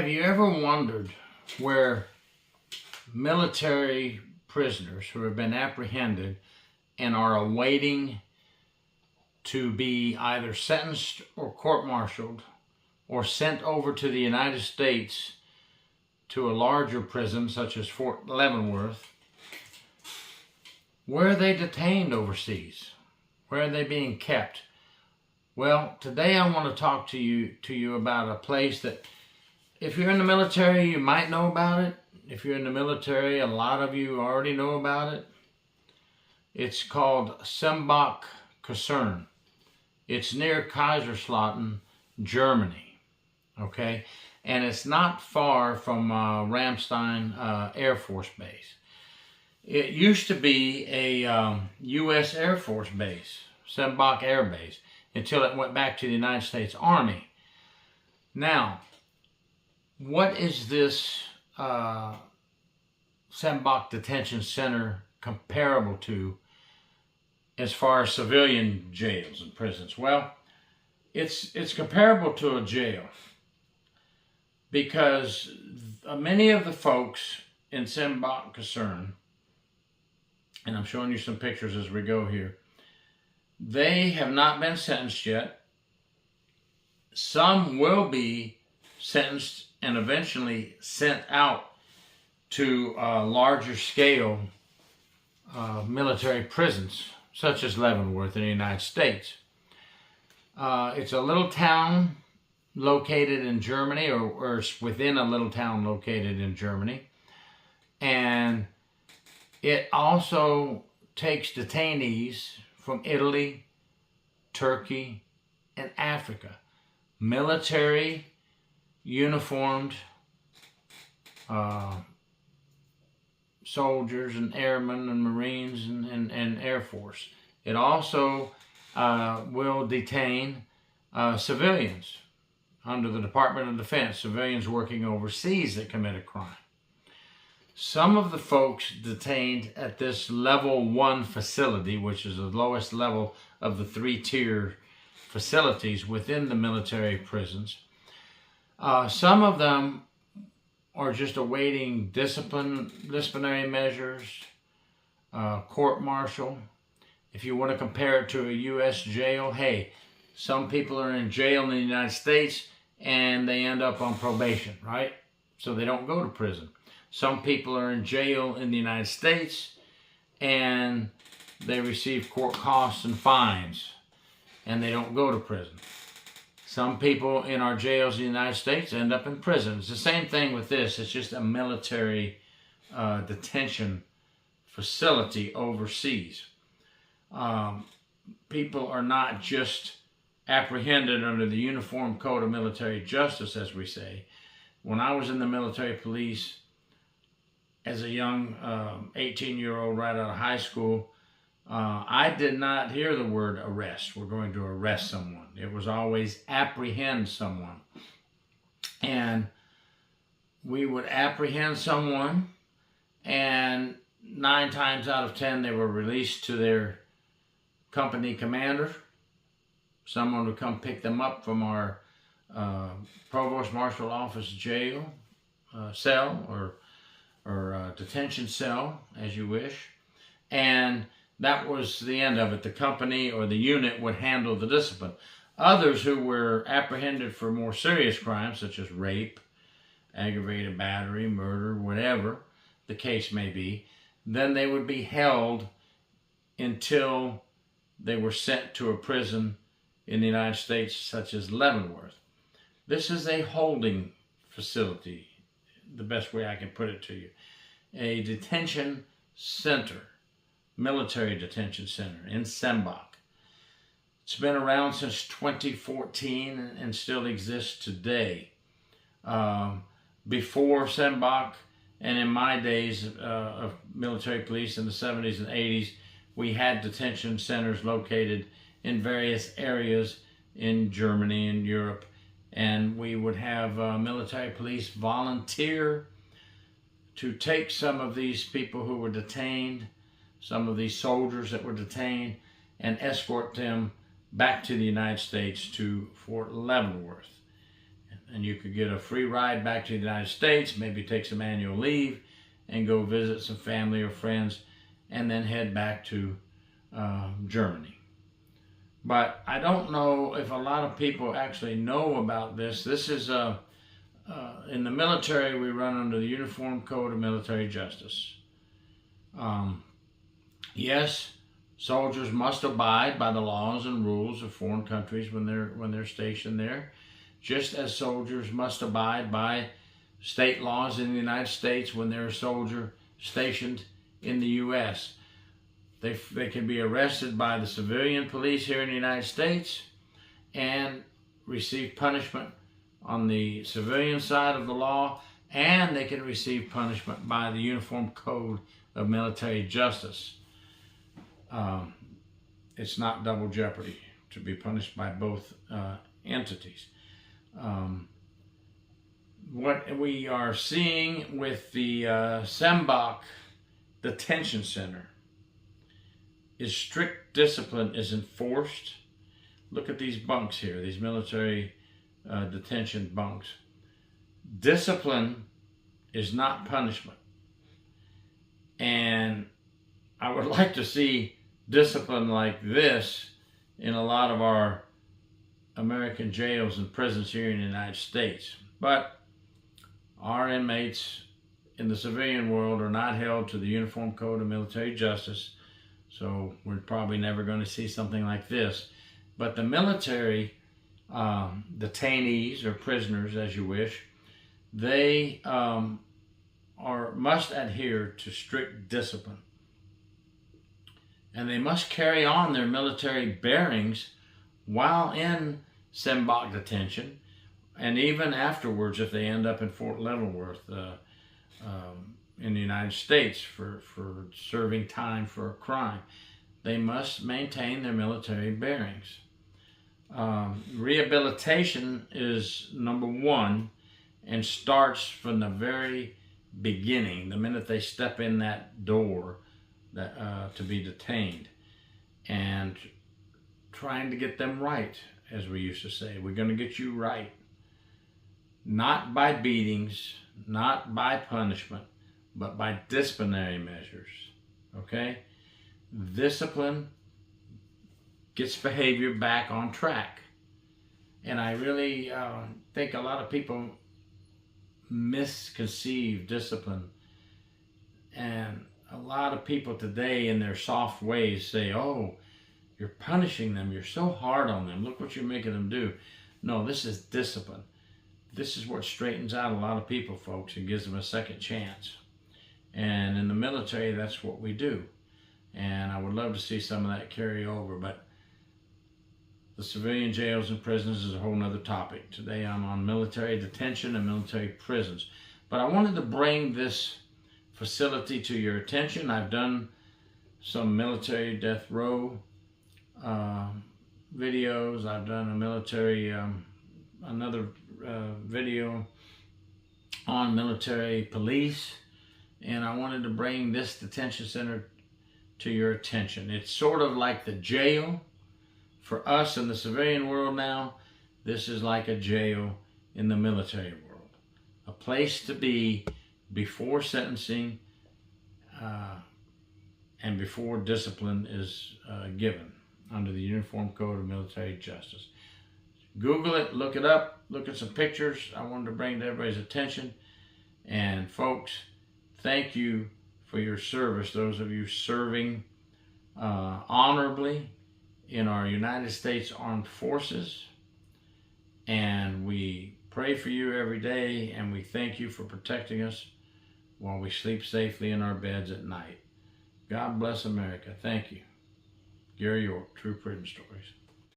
Have you ever wondered where military prisoners who have been apprehended and are awaiting to be either sentenced or court-martialed or sent over to the United States to a larger prison such as Fort Leavenworth, where are they detained overseas? Where are they being kept? Well, today I want to talk to you about a place that, if you're in the military, you might know about it. If you're in the military, a lot of you already know about it. It's called Sembach Kaserne. It's near Kaiserslautern, Germany. Okay? And it's not far from Ramstein Air Force Base. It used to be a U.S. Air Force Base, Sembach Air Base, until it went back to the United States Army. Now, what is this Sembach Detention Center comparable to as far as civilian jails and prisons? Well, it's comparable to a jail because many of the folks in Sembach Kaserne, and I'm showing you some pictures as we go here, they have not been sentenced yet. Some will be sentenced and eventually sent out to larger scale military prisons, such as Leavenworth in the United States. It's a little town located in Germany, or within a little town located in Germany. And it also takes detainees from Italy, Turkey, and Africa. Military, uniformed soldiers and airmen and Marines and Air Force. It also will detain civilians under the Department of Defense, civilians working overseas that commit a crime. Some of the folks detained at this level 1 facility, which is the lowest level of the 3-tier facilities within the military prisons, some of them are just awaiting disciplinary measures, court-martial. If you want to compare it to a U.S. jail, hey, some people are in jail in the United States and they end up on probation, right? So they don't go to prison. Some people are in jail in the United States and they receive court costs and fines and they don't go to prison. Some people in our jails in the United States end up in prison. It's the same thing with this. It's just a military detention facility overseas. People are not just apprehended under the Uniform Code of Military Justice, as we say. When I was in the military police as a young 18-year-old right out of high school, I did not hear the word arrest. We're going to arrest someone. It was always apprehend someone. And we would apprehend someone, and 9 times out of 10 they were released to their company commander. Someone would come pick them up from our Provost Marshal Office jail cell or detention cell, as you wish. And that was the end of it. The company or the unit would handle the discipline. Others who were apprehended for more serious crimes, such as rape, aggravated battery, murder, whatever the case may be, then they would be held until they were sent to a prison in the United States, such as Leavenworth. This is a holding facility, the best way I can put it to you. A detention center, military detention center in Sembach. It's been around since 2014 and still exists today. Before Sembach and in my days of military police in the 70s and 80s, we had detention centers located in various areas in Germany and Europe, and we would have military police volunteer to take some of these people who were detained, some of these soldiers that were detained, and escort them back to the United States to Fort Leavenworth. and you could get a free ride back to the United States, maybe take some annual leave and go visit some family or friends, and then head back to Germany. But I don't know if a lot of people actually know about this. This is in the military, we run under the Uniform Code of Military Justice. Yes, soldiers must abide by the laws and rules of foreign countries when they're stationed there, just as soldiers must abide by state laws in the United States when they're a soldier stationed in the U.S. They can be arrested by the civilian police here in the United States and receive punishment on the civilian side of the law, and they can receive punishment by the Uniform Code of Military Justice. It's not double jeopardy to be punished by both entities. What we are seeing with the Sembach detention center is strict discipline is enforced. Look at these bunks here, these military detention bunks. Discipline is not punishment. And I would like to see discipline like this in a lot of our American jails and prisons here in the United States. But our inmates in the civilian world are not held to the Uniform Code of Military Justice, so we're probably never going to see something like this. But the military detainees or prisoners, as you wish, they must adhere to strict discipline. And they must carry on their military bearings while in Sembach detention, and even afterwards if they end up in Fort Leavenworth in the United States for serving time for a crime. They must maintain their military bearings. Rehabilitation is number one and starts from the very beginning, the minute they step in that door to be detained, and trying to get them right, as we used to say. We're going to get you right. Not by beatings, not by punishment, but by disciplinary measures. Okay? Discipline gets behavior back on track. And I really think a lot of people misconceive discipline. And a lot of people today in their soft ways say, oh, you're punishing them. You're so hard on them. Look what you're making them do. No, this is discipline. This is what straightens out a lot of people, folks, and gives them a second chance. And in the military, that's what we do. And I would love to see some of that carry over, but the civilian jails and prisons is a whole nother topic. Today I'm on military detention and military prisons. But I wanted to bring this facility to your attention. I've done some military death row videos. I've done a military, another video on military police, and I wanted to bring this detention center to your attention. It's sort of like the jail for us in the civilian world now. This is like a jail in the military world, a place to be before sentencing and before discipline is given under the Uniform Code of Military Justice. Google it, look it up, look at some pictures. I wanted to bring to everybody's attention. And folks, thank you for your service, those of you serving honorably in our United States Armed Forces. And we pray for you every day, and we thank you for protecting us while we sleep safely in our beds at night. God bless America. Thank you. Gary York, True Prison Stories.